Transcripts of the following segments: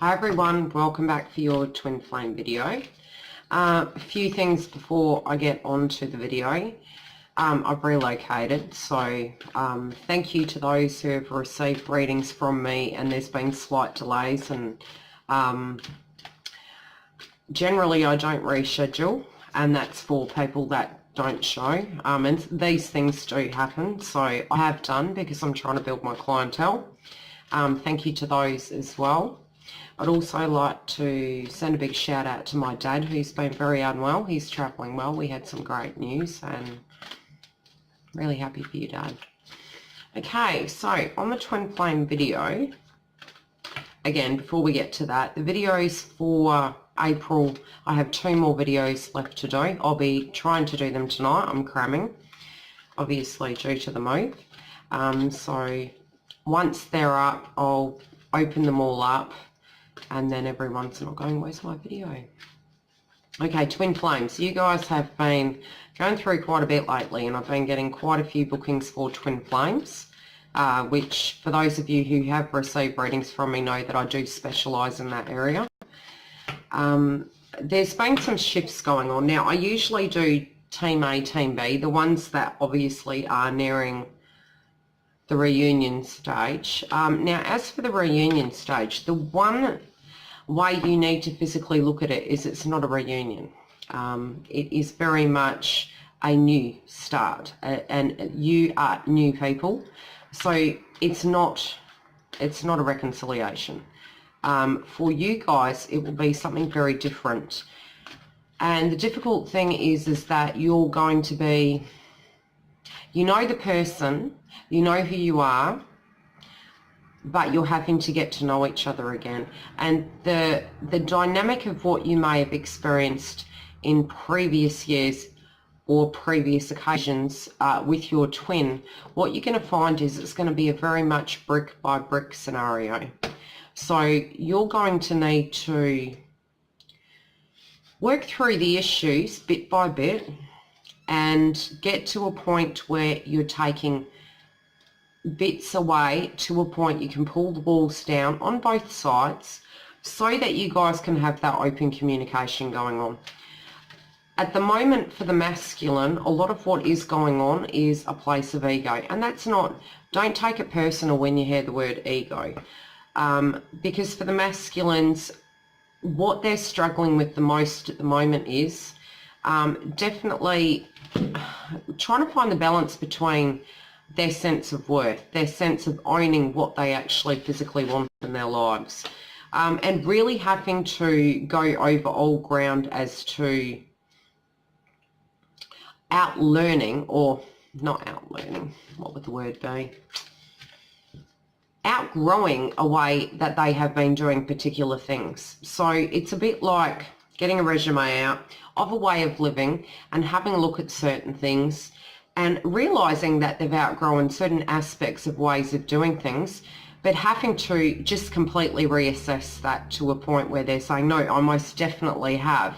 Hi everyone, welcome back for your twin flame video. A few things before I get on to the video. I've relocated, so thank you to those who have received readings from me, and there's been slight delays, and generally I don't reschedule, and that's for people that don't show, and these things do happen, so I have done because I'm trying to build my clientele. Thank you to those as well. I'd also like to send a big shout out to my dad, who's been very unwell. He's travelling well. We had some great news, and really happy for you, Dad. Okay, so on the twin flame video, again, before we get to that, the videos for April, I have 2 more videos left to do. I'll be trying to do them tonight. I'm cramming, obviously, due to the move. So once they're up, I'll open them all up, and then everyone's not going, where's my video? Okay, twin flames. You guys have been going through quite a bit lately, and I've been getting quite a few bookings for twin flames, which for those of you who have received readings from me know that I do specialise in that area. There's been some shifts going on. Now, I usually do Team A, Team B, the ones that obviously are nearing the reunion stage. Now, as for the reunion stage, the one way you need to physically look at it is it's not a reunion. It is very much a new start, and you are new people, so it's not a reconciliation. For you guys, it will be something very different, and the difficult thing is that you're going to be, you know the person, you know who you are, but you're having to get to know each other again. And the dynamic of what you may have experienced in previous years or previous occasions with your twin, what you're going to find is it's going to be a very much brick by brick scenario. So you're going to need to work through the issues bit by bit and get to a point where you're taking bits away to a point you can pull the walls down on both sides, so that you guys can have that open communication going on. At the moment, for the masculine, a lot of what is going on is a place of ego, and that's not, don't take it personal when you hear the word ego, because for the masculines, what they're struggling with the most at the moment is definitely trying to find the balance between their sense of worth, their sense of owning what they actually physically want in their lives, and really having to go over old ground as to outlearning, or not outlearning, what would the word be? Outgrowing a way that they have been doing particular things. So it's a bit like getting a resume out of a way of living and having a look at certain things, and realising that they've outgrown certain aspects of ways of doing things, but having to just completely reassess that to a point where they're saying, no, I most definitely have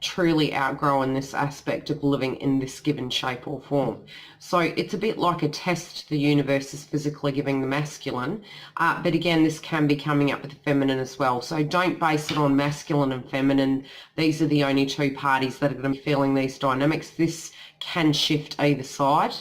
truly outgrown this aspect of living in this given shape or form. So it's a bit like a test the universe is physically giving the masculine, but again, this can be coming up with the feminine as well. So don't base it on masculine and feminine. These are the only 2 parties that are going to be feeling these dynamics. This can shift either side,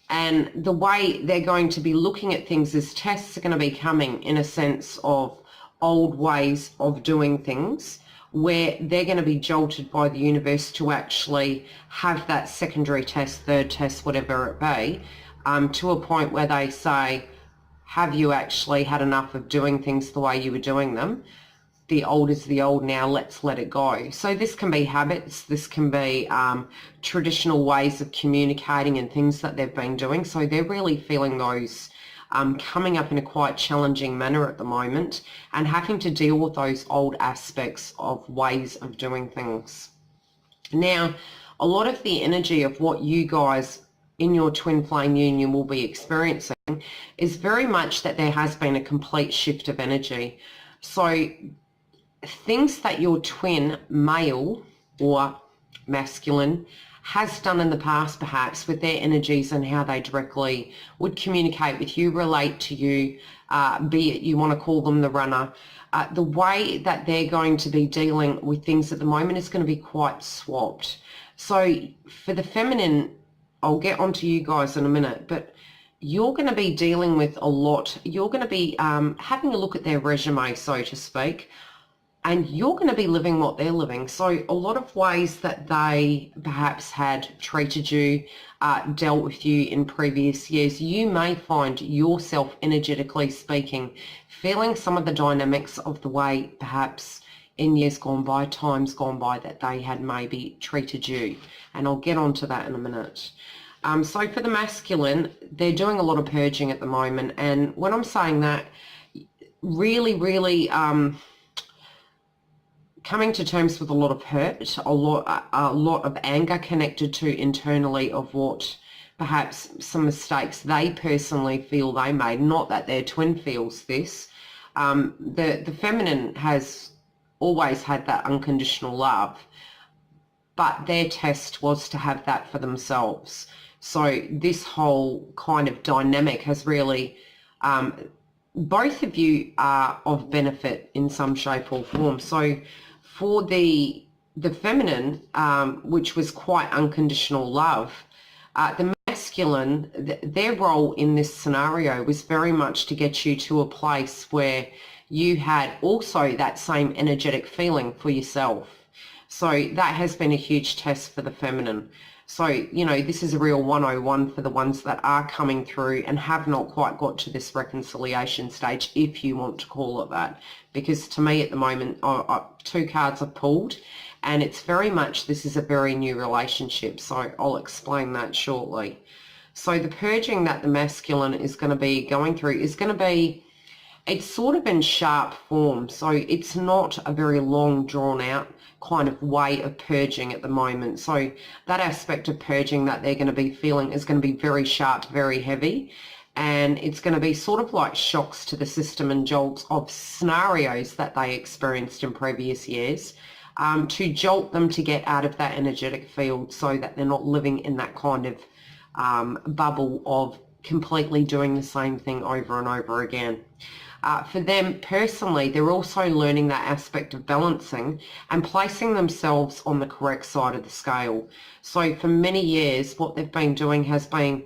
and the way they're going to be looking at things as tests are going to be coming in a sense of old ways of doing things, where they're going to be jolted by the universe to actually have that secondary test, third test, whatever it be, to a point where they say, have you actually had enough of doing things the way you were doing them? The old is the old now, let's let it go. So this can be habits, this can be traditional ways of communicating and things that they've been doing. So they're really feeling those coming up in a quite challenging manner at the moment, and having to deal with those old aspects of ways of doing things. Now, a lot of the energy of what you guys in your twin flame union will be experiencing is very much that there has been a complete shift of energy. So things that your twin, male or masculine, has done in the past, perhaps with their energies and how they directly would communicate with you, relate to you, be it you want to call them the runner. The way that they're going to be dealing with things at the moment is going to be quite swapped. So for the feminine, I'll get onto you guys in a minute, but you're going to be dealing with a lot. You're going to be having a look at their resume, so to speak, and you're going to be living what they're living. So a lot of ways that they perhaps had treated you, dealt with you in previous years, you may find yourself, energetically speaking, feeling some of the dynamics of the way perhaps in years gone by, times gone by, that they had maybe treated you. And I'll get onto that in a minute. So for the masculine, they're doing a lot of purging at the moment. And when I'm saying that, really, coming to terms with a lot of hurt, a lot of anger connected to internally of what perhaps some mistakes they personally feel they made, not that their twin feels this. The feminine has always had that unconditional love, but their test was to have that for themselves. So this whole kind of dynamic has really, both of you are of benefit in some shape or form. So for the feminine, which was quite unconditional love, the masculine, their role in this scenario was very much to get you to a place where you had also that same energetic feeling for yourself. So that has been a huge test for the feminine. So, you know, this is a real 101 for the ones that are coming through and have not quite got to this reconciliation stage, if you want to call it that. Because to me at the moment, two cards are pulled, and it's very much, this is a very new relationship. So I'll explain that shortly. So the purging that the masculine is going to be going through is going to be, it's sort of in sharp form. So it's not a very long, drawn out kind of way of purging at the moment. So that aspect of purging that they're going to be feeling is going to be very sharp, very heavy, and it's going to be sort of like shocks to the system and jolts of scenarios that they experienced in previous years, to jolt them to get out of that energetic field so that they're not living in that kind of bubble of completely doing the same thing over and over again. For them personally, they're also learning that aspect of balancing and placing themselves on the correct side of the scale. So for many years, what they've been doing has been,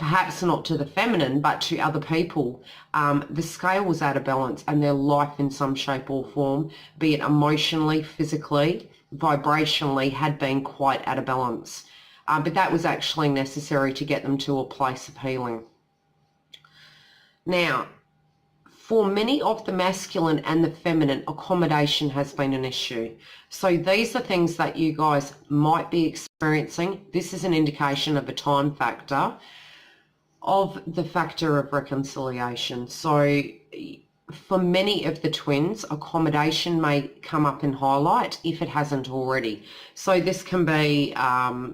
perhaps not to the feminine, but to other people, the scale was out of balance, and their life in some shape or form, be it emotionally, physically, vibrationally, had been quite out of balance. But that was actually necessary to get them to a place of healing. Now, for many of the masculine and the feminine, accommodation has been an issue. So these are things that you guys might be experiencing. This is an indication of a time factor of the factor of reconciliation. So for many of the twins, accommodation may come up in highlight if it hasn't already. So this can be,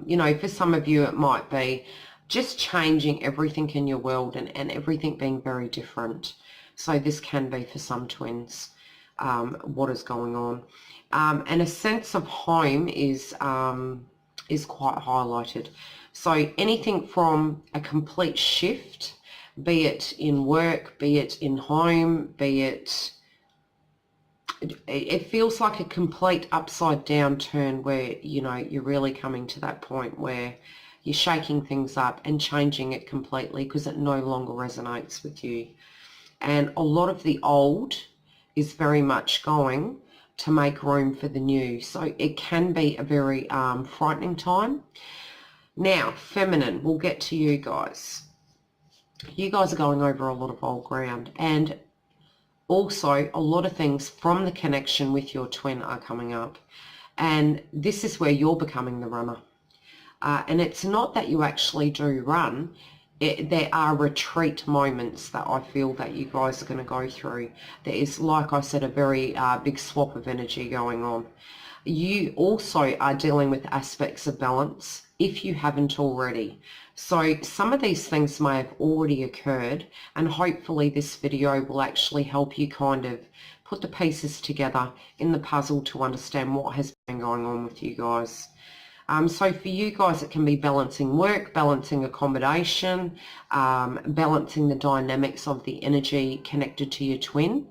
you know, for some of you it might be just changing everything in your world and everything being very different. So this can be for some twins, what is going on. And a sense of home is quite highlighted. So anything from a complete shift, be it in work, be it in home, be it, it feels like a complete upside down turn where, you know, you're really coming to that point where you're shaking things up and changing it completely because it no longer resonates with you. And a lot of the old is very much going to make room for the new. So it can be a very frightening time. Now, feminine, we'll get to you guys. You guys are going over a lot of old ground, and also a lot of things from the connection with your twin are coming up. And this is where you're becoming the runner. And it's not that you actually do run. There are retreat moments that I feel that you guys are going to go through. There is, like I said, a very big swap of energy going on. You also are dealing with aspects of balance if you haven't already. So some of these things may have already occurred, and hopefully this video will actually help you kind of put the pieces together in the puzzle to understand what has been going on with you guys. So for you guys, it can be balancing work, balancing accommodation, balancing the dynamics of the energy connected to your twin.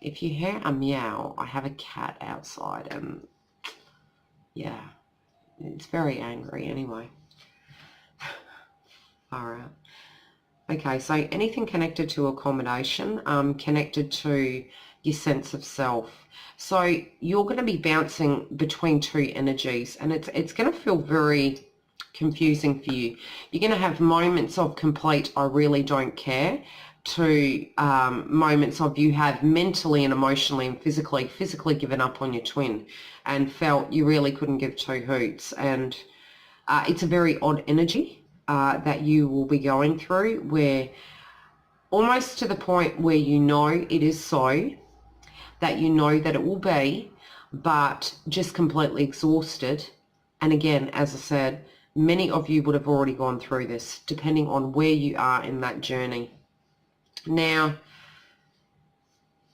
If you hear a meow, I have a cat outside and yeah, it's very angry anyway. All right. Okay, so anything connected to accommodation, connected to your sense of self. So you're going to be bouncing between two energies, and it's going to feel very confusing for you. You're going to have moments of complete I really don't care to moments of you have mentally and emotionally and physically given up on your twin and felt you really couldn't give two hoots. And it's a very odd energy that you will be going through, where almost to the point where you know it is so, that you know that it will be, but just completely exhausted. And again, as I said, many of you would have already gone through this, depending on where you are in that journey. Now,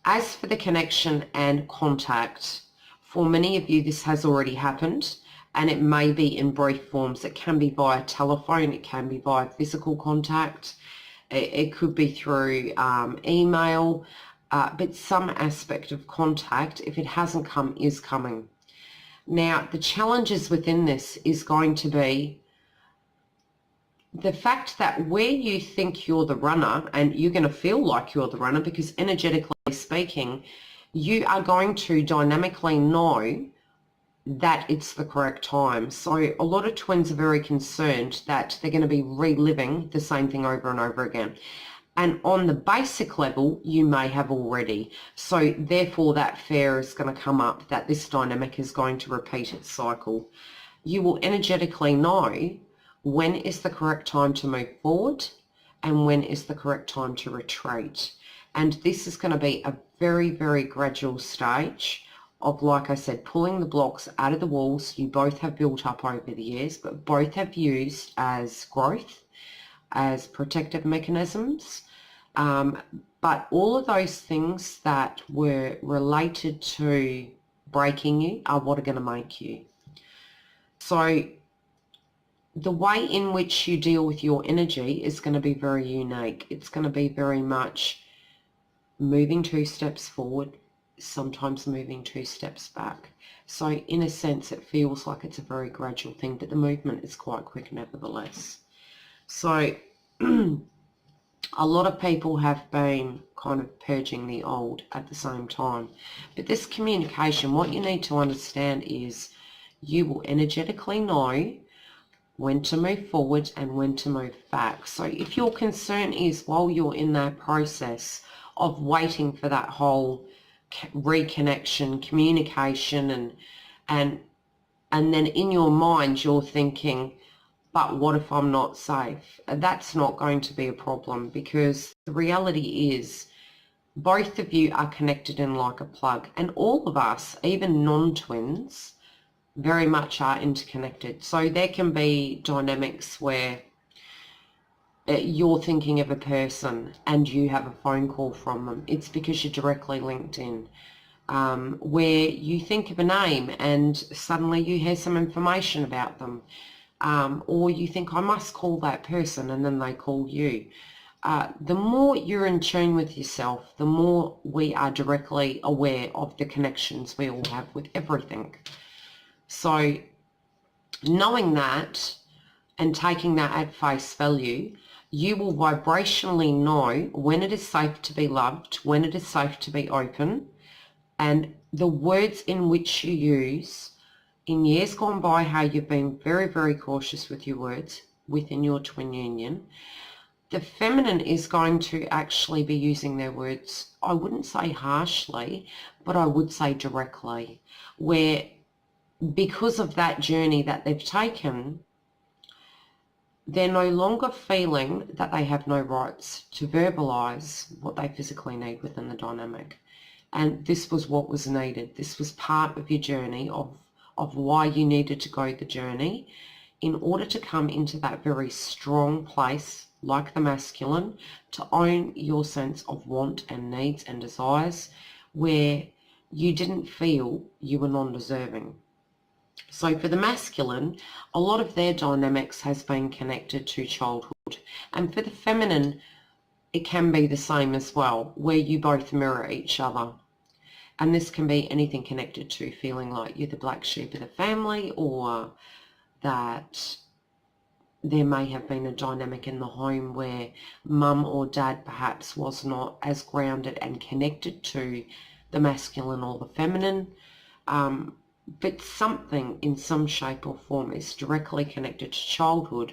as for the connection and contact, for many of you, this has already happened, and it may be in brief forms. It can be via telephone, it can be via physical contact, it could be through email, but some aspect of contact, if it hasn't come, is coming. Now, the challenges within this is going to be the fact that where you think you're the runner, and you're going to feel like you're the runner because energetically speaking, you are going to dynamically know that it's the correct time. So a lot of twins are very concerned that they're going to be reliving the same thing over and over again. And on the basic level, you may have already. So therefore that fear is going to come up that this dynamic is going to repeat its cycle. You will energetically know when is the correct time to move forward and when is the correct time to retreat. And this is going to be a very, very gradual stage of, like I said, pulling the blocks out of the walls you both have built up over the years, but both have used as growth, as protective mechanisms. But all of those things that were related to breaking you are what are going to make you. So the way in which you deal with your energy is going to be very unique. It's going to be very much moving 2 steps forward, sometimes moving 2 steps back. So in a sense, it feels like it's a very gradual thing, but the movement is quite quick nevertheless. So a lot of people have been kind of purging the old at the same time. But this communication, what you need to understand is you will energetically know when to move forward and when to move back. So if your concern is while you're in that process of waiting for that whole reconnection, communication, and then in your mind you're thinking, but what if I'm not safe? That's not going to be a problem, because the reality is both of you are connected in like a plug, and all of us, even non-twins, very much are interconnected. So there can be dynamics where you're thinking of a person and you have a phone call from them. It's because you're directly linked in. Where you think of a name and suddenly you hear some information about them. Or you think, I must call that person, and then they call you. The more you're in tune with yourself, the more we are directly aware of the connections we all have with everything. So knowing that and taking that at face value, you will vibrationally know when it is safe to be loved, when it is safe to be open, and the words in which you use. In years gone by, how you've been very, very cautious with your words within your twin union. The feminine is going to actually be using their words, I wouldn't say harshly, but I would say directly, where because of that journey that they've taken, they're no longer feeling that they have no rights to verbalise what they physically need within the dynamic. And this was what was needed. This was part of your journey of why you needed to go the journey in order to come into that very strong place, like the masculine, to own your sense of want and needs and desires, where you didn't feel you were non-deserving. So for the masculine, a lot of their dynamics has been connected to childhood. And for the feminine, it can be the same as well, where you both mirror each other. And this can be anything connected to feeling like you're the black sheep of the family, or that there may have been a dynamic in the home where mum or dad perhaps was not as grounded and connected to the masculine or the feminine. But something in some shape or form is directly connected to childhood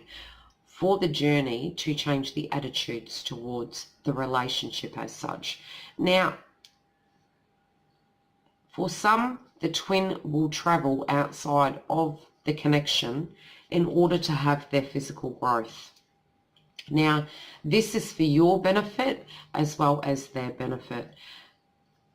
for the journey to change the attitudes towards the relationship as such. Now, for some, the twin will travel outside of the connection in order to have their physical growth. Now, this is for your benefit as well as their benefit.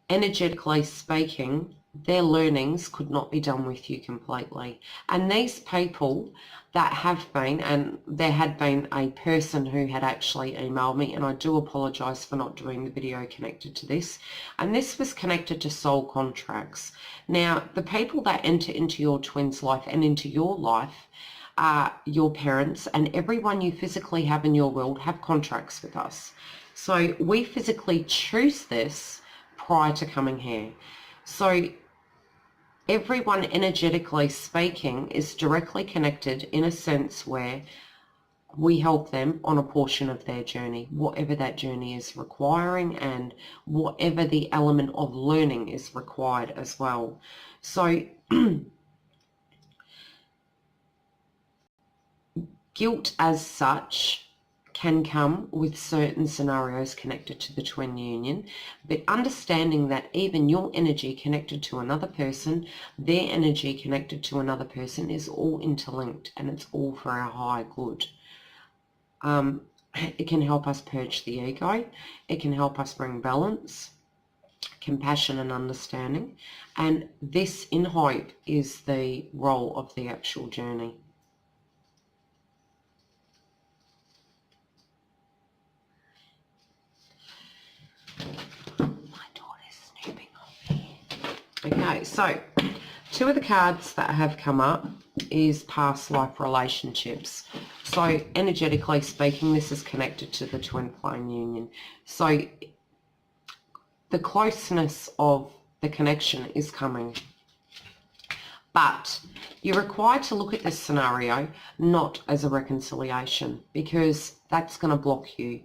Energetically speaking, their learnings could not be done with you completely. And these people that have been, and there had been a person who had actually emailed me, and I do apologise for not doing the video connected to this, and this was connected to soul contracts. Now, the people that enter into your twin's life and into your life are your parents, and everyone you physically have in your world have contracts with us. So we physically choose this prior to coming here. So everyone, energetically speaking, is directly connected in a sense where we help them on a portion of their journey, whatever that journey is requiring and whatever the element of learning is required as well. So guilt as such can come with certain scenarios connected to the twin union, but understanding that even your energy connected to another person, their energy connected to another person, is all interlinked, and it's all for our higher good. It can help us purge the ego. It can help us bring balance, compassion and understanding, and this, in hope, is the role of the actual journey. Okay, so two of the cards that have come up is past life relationships. So energetically speaking, this is connected to the twin flame union. So the closeness of the connection is coming. But you're required to look at this scenario not as a reconciliation, because that's going to block you.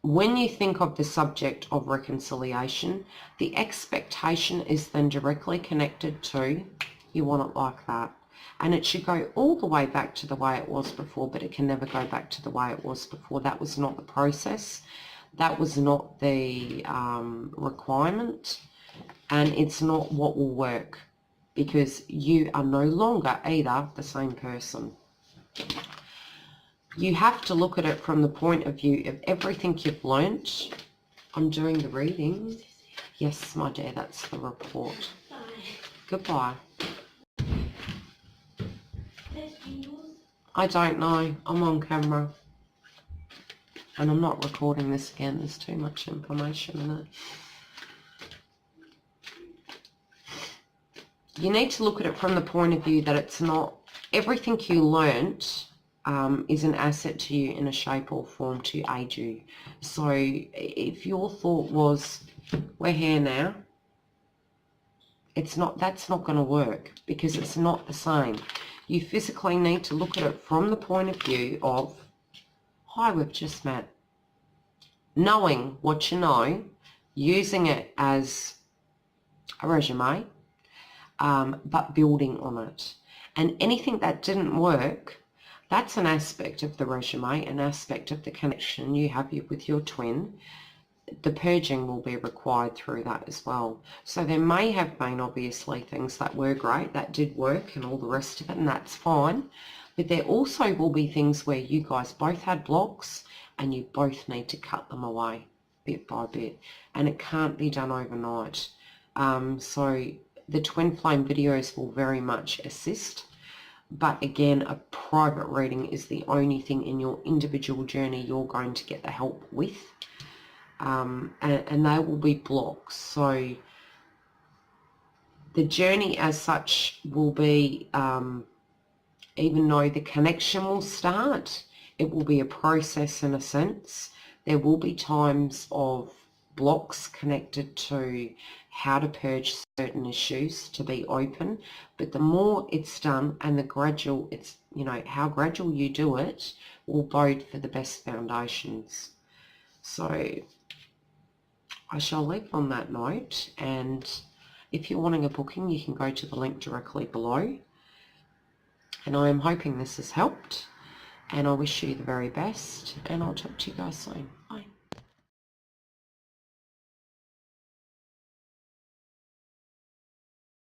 When you think of the subject of reconciliation, the expectation is then directly connected to, you want it like that. And it should go all the way back to the way it was before, but it can never go back to the way it was before. That was not the process. That was not the requirement. And it's not what will work, because you are no longer either the same person. You have to look at it from the point of view of everything you've learnt. I'm doing the reading. Yes, my dear, that's the report. Bye. Goodbye. I don't know. I'm on camera. And I'm not recording this again. There's too much information in it. You need to look at it from the point of view that it's not everything you learnt is an asset to you in a shape or form to aid you. So if your thought was, we're here now, it's not, that's not going to work, because it's not the same. You physically need to look at it from the point of view of, hi, we've just met. Knowing what you know, using it as a resume, but building on it. And anything that didn't work, that's an aspect of the resume, an aspect of the connection you have with your twin. The purging will be required through that as well. So there may have been obviously things that were great, that did work and all the rest of it, and that's fine. But there also will be things where you guys both had blocks and you both need to cut them away bit by bit. And it can't be done overnight. So the twin flame videos will very much assist. But again, a private reading is the only thing in your individual journey you're going to get the help with. And they will be blocks. So the journey as such will be, even though the connection will start, it will be a process in a sense. There will be times of blocks connected to how to purge certain issues to be open, but the more it's done and the gradual, it's, how gradual you do it will bode for the best foundations. So I shall leave on that note, and if you're wanting a booking, you can go to the link directly below. And I am hoping this has helped, and I wish you the very best, and I'll talk to you guys soon. Bye.